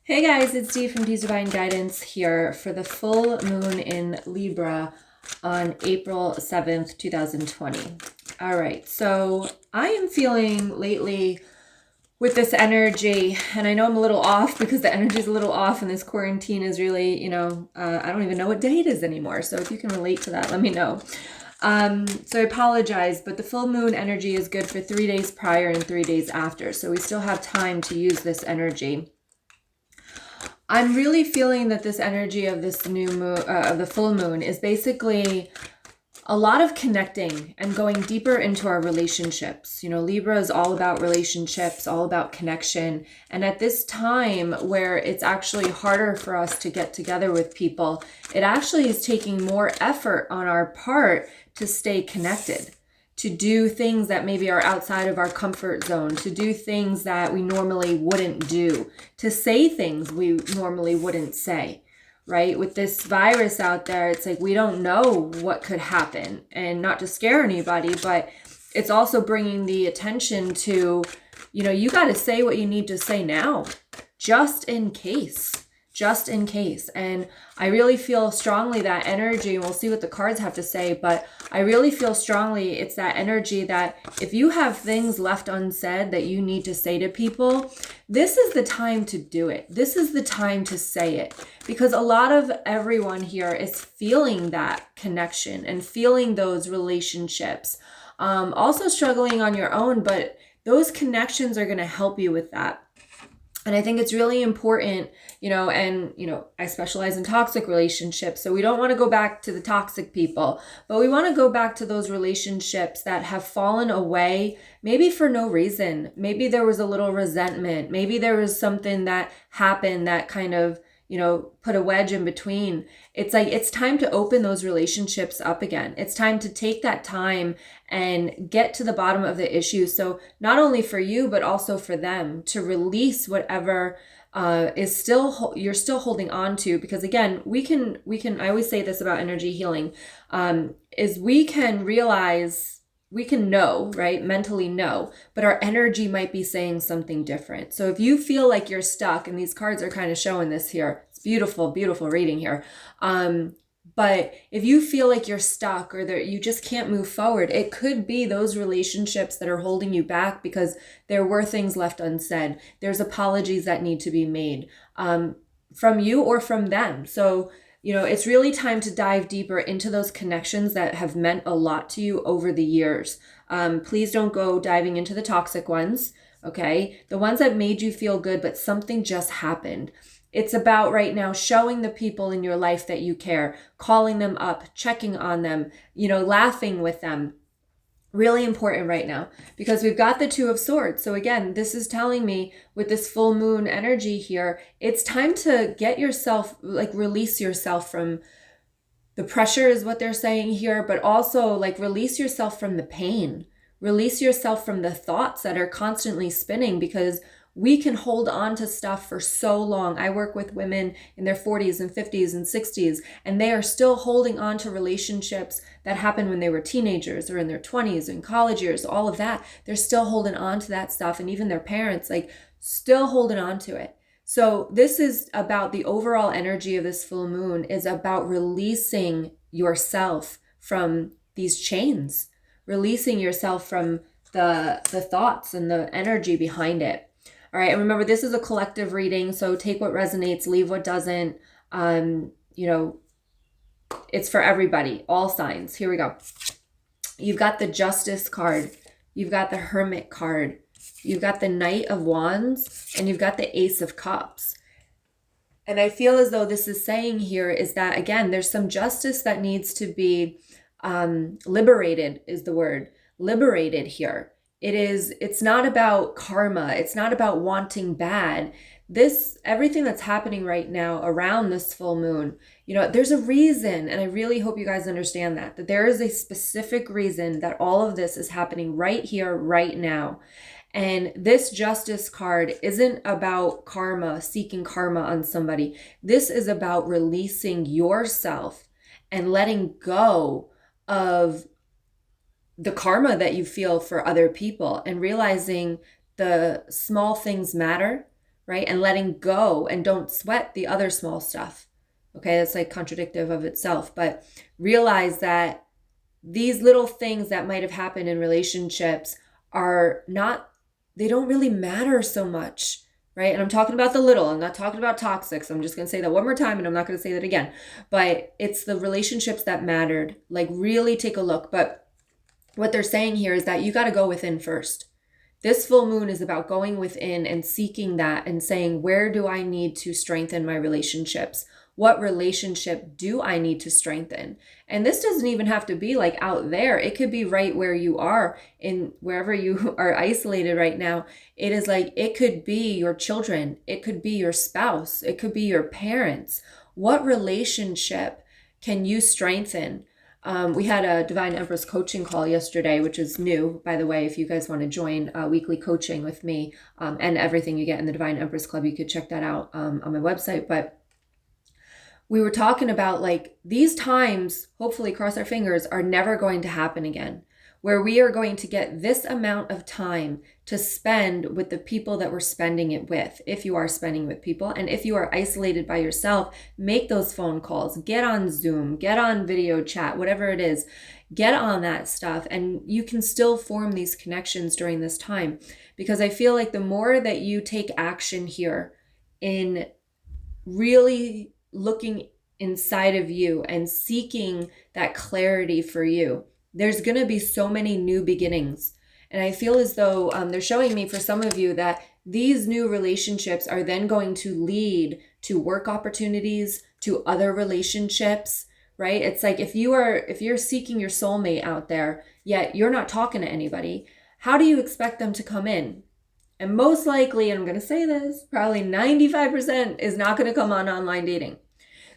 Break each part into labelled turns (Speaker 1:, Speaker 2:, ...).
Speaker 1: Hey guys, it's Dee from DeesDivineGuidance here for the full moon in Libra on April 7th, 2020. All right, so I am feeling lately with this energy, and I know I'm a little off because the energy is a little off and this quarantine is really, I don't even know what day it is anymore. So if you can relate to that, let me know. So I apologize, but the full moon energy is good for 3 days prior and 3 days after. So we still have time to use this energy. I'm really feeling that this energy of this new moon, of the full moon, is basically a lot of connecting and going deeper into our relationships. You know, Libra is all about relationships, all about connection. And at this time where it's actually harder for us to get together with people, it actually is taking more effort on our part to stay connected, to do things that maybe are outside of our comfort zone, to do things that we normally wouldn't do, to say things we normally wouldn't say, right? With this virus out there, it's like we don't know what could happen, and not to scare anybody, but it's also bringing the attention to, you got to say what you need to say now, just in case. Just in case. And I really feel strongly that energy, and we'll see what the cards have to say, but I really feel strongly it's that energy that if you have things left unsaid that you need to say to people, this is the time to do it. This is the time to say it, because a lot of everyone here is feeling that connection and feeling those relationships. Also struggling on your own, but those connections are going to help you with that. And I think it's really important, I specialize in toxic relationships. So we don't want to go back to the toxic people, but we want to go back to those relationships that have fallen away, maybe for no reason. Maybe there was a little resentment. Maybe there was something that happened that kind of, put a wedge in between. It's like, it's time to open those relationships up again. It's time to take that time and get to the bottom of the issue. So not only for you, but also for them, to release whatever is still, you're still holding on to. Because again, we can, I always say this about energy healing, is we can realize, we can know, right? Mentally know, but our energy might be saying something different. So if you feel like you're stuck, and these cards are kind of showing this here, it's beautiful, beautiful reading here. But if you feel like you're stuck or that you just can't move forward, it could be those relationships that are holding you back because there were things left unsaid. There's apologies that need to be made from you or from them. So it's really time to dive deeper into those connections that have meant a lot to you over the years. Please don't go diving into the toxic ones, okay? The ones that made you feel good, but something just happened. It's about right now showing the people in your life that you care, calling them up, checking on them, laughing with them. Really important right now, because we've got the Two of Swords. So again, this is telling me with this full moon energy here, it's time to get yourself, release yourself from the pressure is what they're saying here, but also release yourself from the pain, release yourself from the thoughts that are constantly spinning, because we can hold on to stuff for so long. I work with women in their 40s and 50s and 60s, and they are still holding on to relationships that happened when they were teenagers or in their 20s and college years, all of that. They're still holding on to that stuff. And even their parents, still holding on to it. So this is about the overall energy of this full moon, is about releasing yourself from these chains, releasing yourself from the thoughts and the energy behind it. All right. And remember, this is a collective reading. So take what resonates, leave what doesn't. It's for everybody, all signs. Here we go. You've got the Justice card. You've got the Hermit card. You've got the Knight of Wands, and you've got the Ace of Cups. And I feel as though this is saying here is that, again, there's some justice that needs to be liberated, is the word. Liberated here. It's not about karma. It's not about wanting bad. Everything that's happening right now around this full moon, there's a reason. And I really hope you guys understand that there is a specific reason that all of this is happening right here, right now. And this Justice card isn't about karma, seeking karma on somebody. This is about releasing yourself and letting go of the karma that you feel for other people, and realizing the small things matter, right? And letting go, and don't sweat the other small stuff. Okay, that's like contradictive of itself, but realize that these little things that might have happened in relationships are not, they don't really matter so much, right? And I'm talking about the little, I'm not talking about toxic. So I'm just going to say that one more time and I'm not going to say that again, but it's the relationships that mattered. Like really take a look. But what they're saying here is that you got to go within first. This full moon is about going within and seeking that and saying, where do I need to strengthen my relationships? What relationship do I need to strengthen? And this doesn't even have to be like out there. It could be right where you are, in wherever you are isolated right now. It is like, it could be your children. It could be your spouse. It could be your parents. What relationship can you strengthen? We had a Divine Empress coaching call yesterday, which is new, by the way. If you guys want to join weekly coaching with me and everything you get in the Divine Empress Club, you could check that out on my website. But we were talking about like these times, hopefully cross our fingers, are never going to happen again, where we are going to get this amount of time to spend with the people that we're spending it with. If you are spending with people, and if you are isolated by yourself, make those phone calls, get on Zoom, get on video chat, whatever it is, get on that stuff. And you can still form these connections during this time, because I feel like the more that you take action here in really looking inside of you and seeking that clarity for you, there's going to be so many new beginnings. And I feel as though they're showing me for some of you that these new relationships are then going to lead to work opportunities, to other relationships, right? It's like if you're seeking your soulmate out there, yet you're not talking to anybody, how do you expect them to come in? And most likely, and I'm going to say this, probably 95% is not going to come on online dating.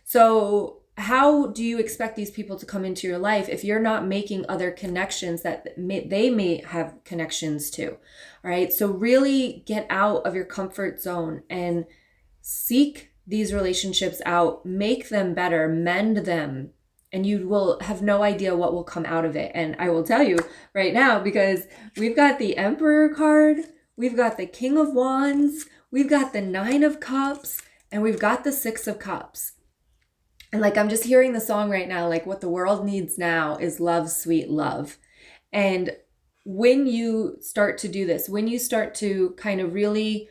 Speaker 1: So how do you expect these people to come into your life if you're not making other connections that they may have connections to? All right. So really get out of your comfort zone and seek these relationships out, make them better, mend them, and you will have no idea what will come out of it. And I will tell you right now, because we've got the Emperor card, we've got the King of Wands, we've got the Nine of Cups, and we've got the Six of Cups. And like, I'm just hearing the song right now, like what the world needs now is love, sweet love. And when you start to do this, when you start to kind of really,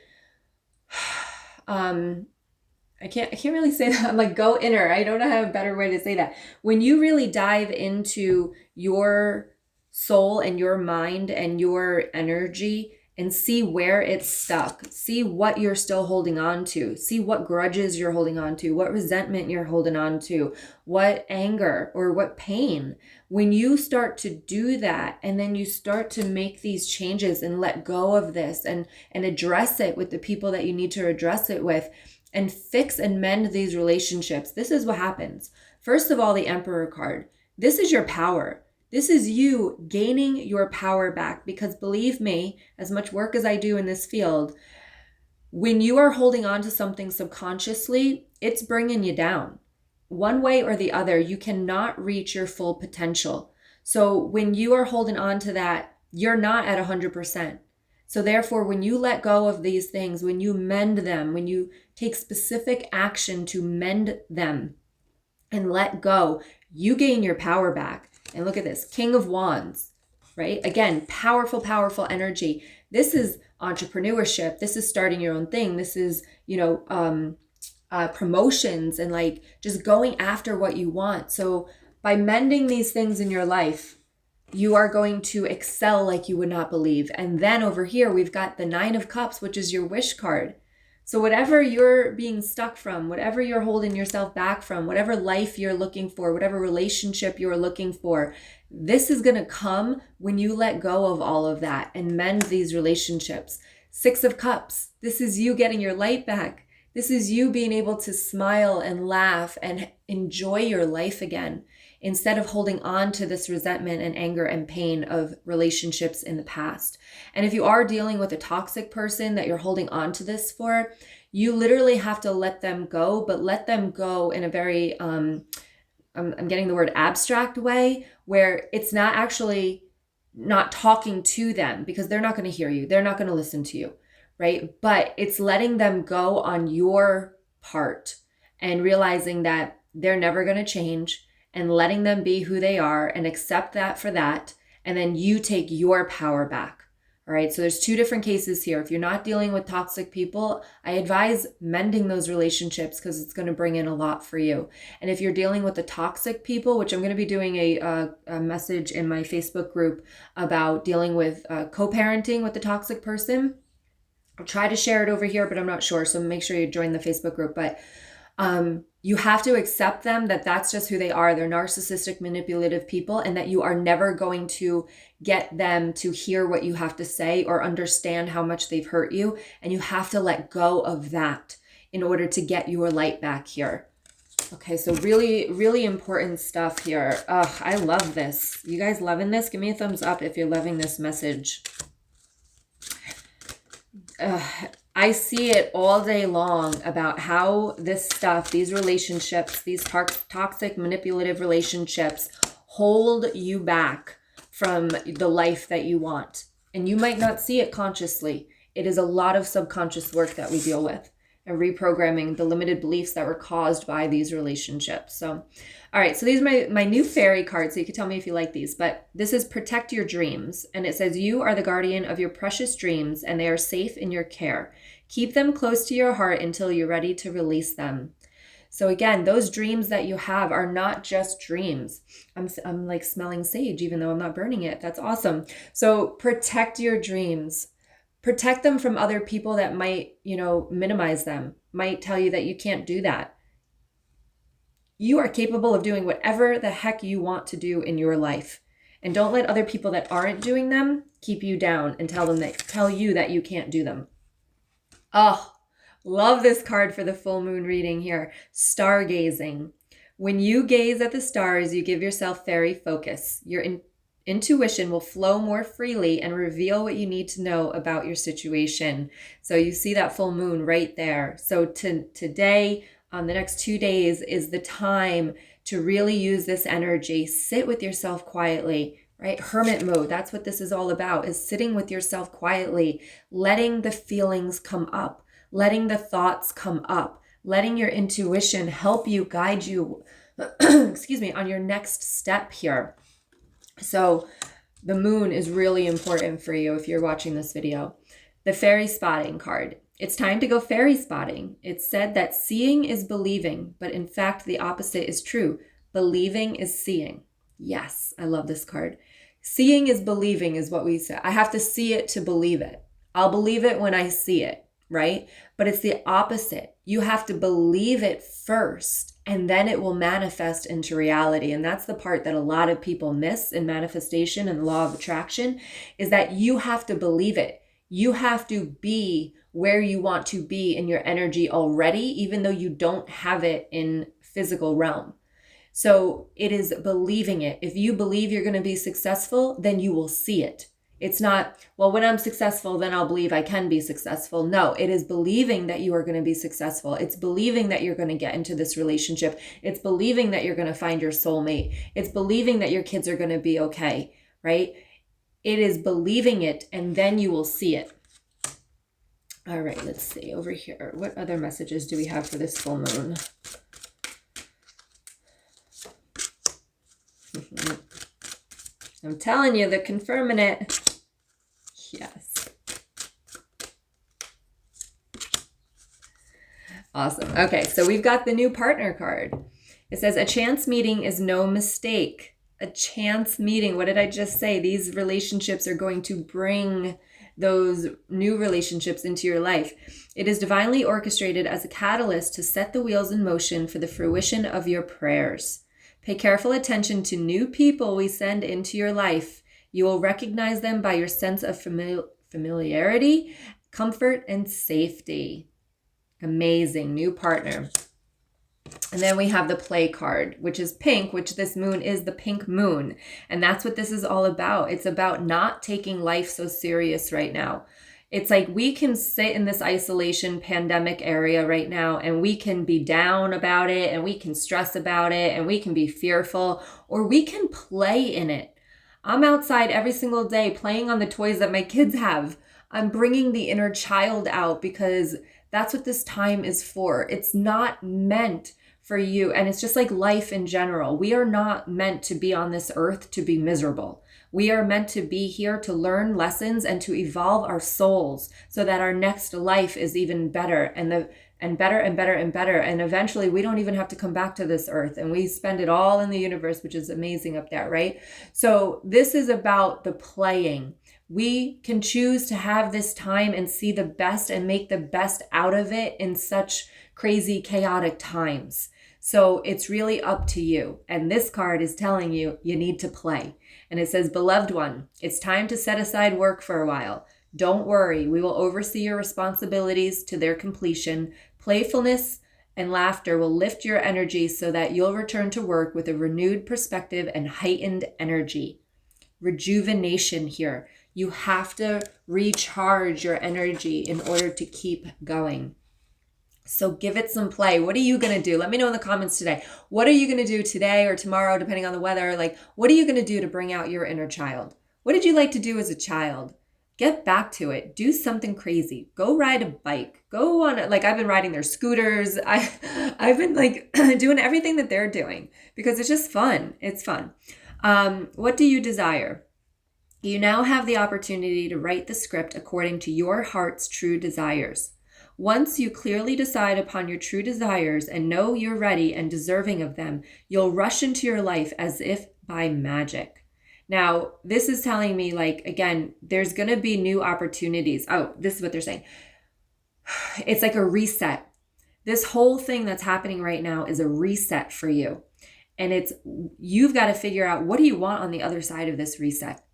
Speaker 1: I can't really say that. I'm like, go inner. I don't know how a better way to say that. When you really dive into your soul and your mind and your energy and see where it's stuck, see what you're still holding on to, see what grudges you're holding on to, what resentment you're holding on to, what anger or what pain. When you start to do that, and then you start to make these changes and let go of this and address it with the people that you need to address it with, and fix and mend these relationships, this is what happens. First of all, the Emperor card. This is your power. This is you gaining your power back, because believe me, as much work as I do in this field, when you are holding on to something subconsciously, it's bringing you down. One way or the other, you cannot reach your full potential. So when you are holding on to that, you're not at 100%. So therefore, when you let go of these things, when you mend them, when you take specific action to mend them and let go, you gain your power back. And look at this, King of Wands, right? Again, powerful, powerful energy. This is entrepreneurship. This is starting your own thing. This is, promotions and like just going after what you want. So by mending these things in your life, you are going to excel like you would not believe. And then over here, we've got the Nine of Cups, which is your wish card. So whatever you're being stuck from, whatever you're holding yourself back from, whatever life you're looking for, whatever relationship you're looking for, this is going to come when you let go of all of that and mend these relationships. Six of Cups, this is you getting your light back. This is you being able to smile and laugh and enjoy your life again, instead of holding on to this resentment and anger and pain of relationships in the past. And if you are dealing with a toxic person that you're holding on to this for, you literally have to let them go, but let them go in a very, I'm getting the word abstract way, where it's not actually not talking to them, because they're not going to hear you. They're not going to listen to you, right? But it's letting them go on your part and realizing that they're never going to change and letting them be who they are and accept that for that. And then you take your power back. All right. So there's two different cases here. If you're not dealing with toxic people, I advise mending those relationships because it's going to bring in a lot for you. And if you're dealing with the toxic people, which I'm going to be doing a message in my Facebook group about dealing with co-parenting with the toxic person. I'll try to share it over here, but I'm not sure. So make sure you join the Facebook group. But you have to accept them, that that's just who they are. They're narcissistic, manipulative people, and that you are never going to get them to hear what you have to say or understand how much they've hurt you. And you have to let go of that in order to get your light back here. Okay, so really, really important stuff here. I love this. You guys loving this? Give me a thumbs up if you're loving this message. I see it all day long about how this stuff, these relationships, these toxic, manipulative relationships hold you back from the life that you want. And you might not see it consciously. It is a lot of subconscious work that we deal with and reprogramming the limited beliefs that were caused by these relationships. So, all right, so these are my new fairy cards, so you can tell me if you like these, but this is Protect Your Dreams, and it says, you are the guardian of your precious dreams, and they are safe in your care. Keep them close to your heart until you're ready to release them. So again, those dreams that you have are not just dreams. I'm like smelling sage, even though I'm not burning it. That's awesome. So protect your dreams. Protect them from other people that might, minimize them, might tell you that you can't do that. You are capable of doing whatever the heck you want to do in your life. And don't let other people that aren't doing them keep you down and tell you that you can't do them. Oh, love this card for the full moon reading here. Stargazing. When you gaze at the stars, you give yourself fairy focus. Your intuition will flow more freely and reveal what you need to know about your situation. So you see that full moon right there. So today, the next 2 days is the time to really use this energy. Sit with yourself quietly, right? Hermit mode. That's what this is all about, is sitting with yourself quietly, letting the feelings come up, letting the thoughts come up, letting your intuition help you, guide you, on your next step here. So the moon is really important for you if you're watching this video. The fairy spotting card. It's time to go fairy spotting. It's said that seeing is believing, but in fact, the opposite is true. Believing is seeing. Yes, I love this card. Seeing is believing is what we say. I have to see it to believe it. I'll believe it when I see it, right? But it's the opposite. You have to believe it first, and then it will manifest into reality. And that's the part that a lot of people miss in manifestation and the law of attraction, is that you have to believe it. You have to be where you want to be in your energy already, even though you don't have it in physical realm. So it is believing it. If you believe you're going to be successful, then you will see it. It's not, well, when I'm successful, then I'll believe I can be successful. No, it is believing that you are going to be successful. It's believing that you're going to get into this relationship. It's believing that you're going to find your soulmate. It's believing that your kids are going to be okay, right? It is believing it, and then you will see it. All right, let's see over here. What other messages do we have for this full moon? I'm telling you, they're confirming it. Yes. Awesome. Okay, so we've got the new partner card. It says, a chance meeting is no mistake. A chance meeting. What did I just say? These relationships are going to bring those new relationships into your life. It is divinely orchestrated as a catalyst to set the wheels in motion for the fruition of your prayers. Pay careful attention to new people we send into your life. You will recognize them by your sense of familiarity, comfort, and safety. Amazing. New partner. And then we have the play card, which is pink, which this moon is the pink moon. And that's what this is all about. It's about not taking life so serious right now. It's like we can sit in this isolation pandemic area right now, and we can be down about it, and we can stress about it, and we can be fearful, or we can play in it. I'm outside every single day playing on the toys that my kids have. I'm bringing the inner child out because that's what this time is for. It's not meant for you. And it's just like life in general. We are not meant to be on this earth to be miserable. We are meant to be here to learn lessons and to evolve our souls so that our next life is even better and better and better and better. And eventually we don't even have to come back to this earth and we spend it all in the universe, which is amazing up there, right? So this is about the playing. We can choose to have this time and see the best and make the best out of it in such crazy, chaotic times. So it's really up to you. And this card is telling you, you need to play. And it says, beloved one, it's time to set aside work for a while. Don't worry, we will oversee your responsibilities to their completion. Playfulness and laughter will lift your energy so that you'll return to work with a renewed perspective and heightened energy. Rejuvenation here. You have to recharge your energy in order to keep going. So give it some play. What are you going to do? Let me know in the comments today. What are you going to do today or tomorrow, depending on the weather? Like, what are you going to do to bring out your inner child? What did you like to do as a child? Get back to it. Do something crazy. Go ride a bike. Go on, like I've been riding their scooters. I've been like doing everything that they're doing because it's just fun. It's fun. What do you desire? You now have the opportunity to write the script according to your heart's true desires. Once you clearly decide upon your true desires and know you're ready and deserving of them, you'll rush into your life as if by magic. Now, this is telling me, like, again, there's going to be new opportunities. Oh, this is what they're saying. It's like a reset. This whole thing that's happening right now is a reset for you. And you've got to figure out, what do you want on the other side of this reset?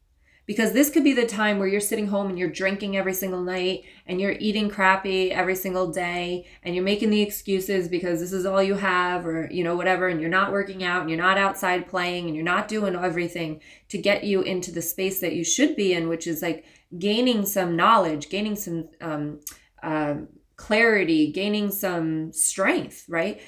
Speaker 1: Because this could be the time where you're sitting home and you're drinking every single night and you're eating crappy every single day and you're making the excuses because this is all you have or, whatever, and you're not working out and you're not outside playing and you're not doing everything to get you into the space that you should be in, which is like gaining some knowledge, gaining some clarity, gaining some strength, right?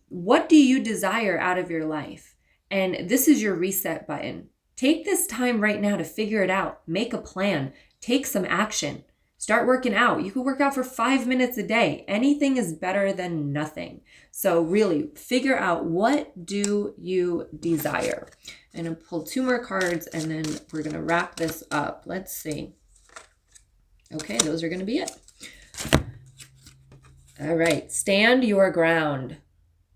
Speaker 1: What do you desire out of your life? And this is your reset button. Take this time right now to figure it out. Make a plan. Take some action. Start working out. You can work out for 5 minutes a day. Anything is better than nothing. So really figure out, what do you desire? And I'll pull 2 more cards and then we're going to wrap this up. Let's see. Okay, those are going to be it. All right. Stand your ground.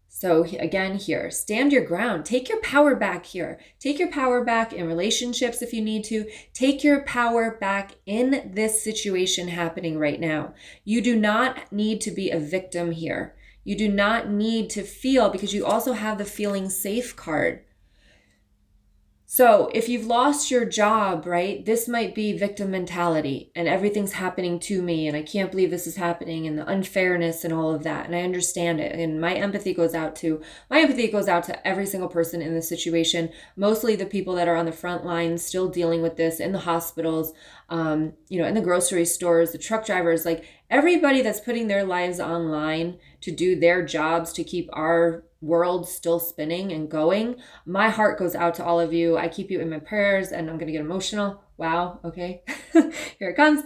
Speaker 1: So again here, stand your ground. Take your power back here. Take your power back in relationships if you need to. Take your power back in this situation happening right now. You do not need to be a victim here. You do not need to feel, because you also have the feeling safe card. So if you've lost your job, right, this might be victim mentality and everything's happening to me and I can't believe this is happening and the unfairness and all of that. And I understand it. And my empathy goes out to every single person in this situation, mostly the people that are on the front lines still dealing with this in the hospitals, in the grocery stores, the truck drivers, like everybody that's putting their lives online to do their jobs to keep our world still spinning and going. My heart goes out to all of you. I keep you in my prayers and I'm going to get emotional. Wow. Okay. Here it comes.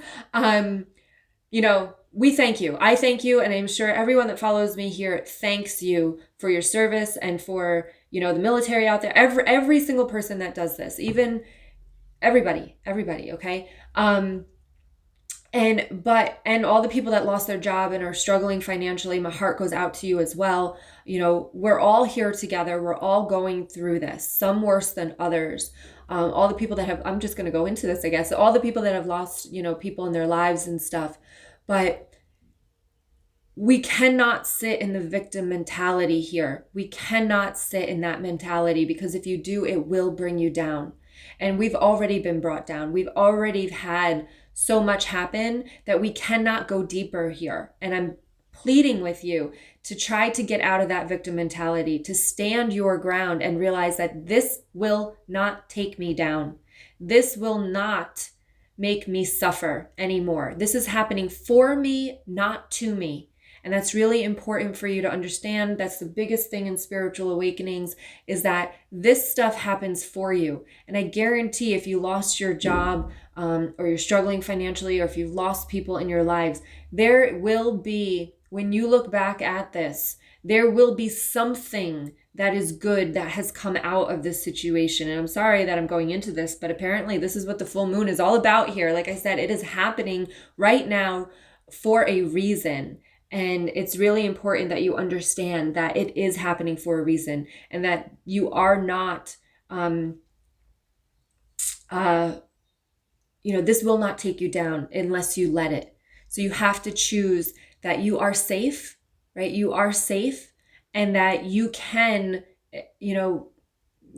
Speaker 1: We thank you. I thank you. And I'm sure everyone that follows me here thanks you for your service and for, the military out there, every single person that does this, even everybody. Okay. And all the people that lost their job and are struggling financially, my heart goes out to you as well. We're all here together. We're all going through this, some worse than others. All the people that have, I'm just going to go into this, I guess, all the people that have lost, people in their lives and stuff. But we cannot sit in the victim mentality here. We cannot sit in that mentality, because if you do, it will bring you down. And we've already been brought down. We've already had so much happen that we cannot go deeper here. And I'm pleading with you to try to get out of that victim mentality, to stand your ground and realize that this will not take me down. This will not make me suffer anymore. This is happening for me, not to me. And that's really important for you to understand. That's the biggest thing in spiritual awakenings, is that this stuff happens for you. And I guarantee if you lost your job, or you're struggling financially, or if you've lost people in your lives, there will be, when you look back at this, there will be something that is good that has come out of this situation. And I'm sorry that I'm going into this, but apparently this is what the full moon is all about here. Like I said, it is happening right now for a reason. And it's really important that you understand that it is happening for a reason, and that you are not, this will not take you down unless you let it. So you have to choose that you are safe, right? You are safe, and that you can,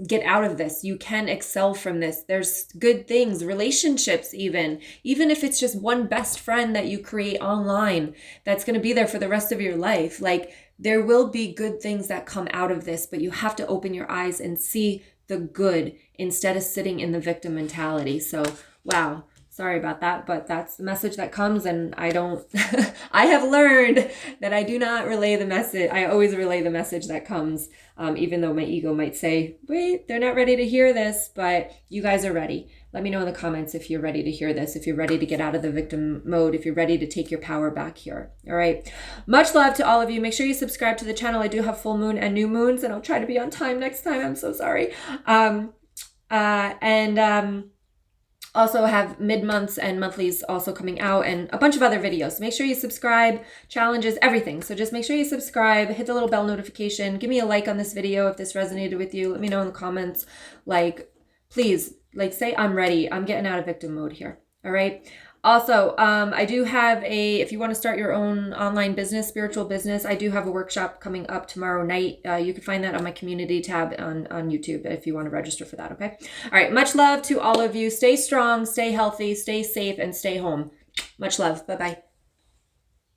Speaker 1: get out of this. You can excel from this. There's good things, relationships, even if it's just one best friend that you create online that's going to be there for the rest of your life. Like, there will be good things that come out of this, but you have to open your eyes and see the good instead of sitting in the victim mentality. So, wow. Sorry about that, but that's the message that comes, and I have learned that I do not relay the message. I always relay the message that comes, even though my ego might say, wait, they're not ready to hear this, but you guys are ready. Let me know in the comments if you're ready to hear this, if you're ready to get out of the victim mode, if you're ready to take your power back here. All right. Much love to all of you. Make sure you subscribe to the channel. I do have full moon and new moons, and I'll try to be on time next time. I'm so sorry. Also have mid-months and monthlies also coming out, and a bunch of other videos. So make sure you subscribe, challenges, everything. So just make sure you subscribe, hit the little bell notification, give me a like on this video if this resonated with you. Let me know in the comments. Please, say I'm ready. I'm getting out of victim mode here. All right. Also, I do have if you want to start your own online business, spiritual business, I do have a workshop coming up tomorrow night. You can find that on my community tab on YouTube if you want to register for that, okay? All right, much love to all of you. Stay strong, stay healthy, stay safe, and stay home. Much love. Bye-bye.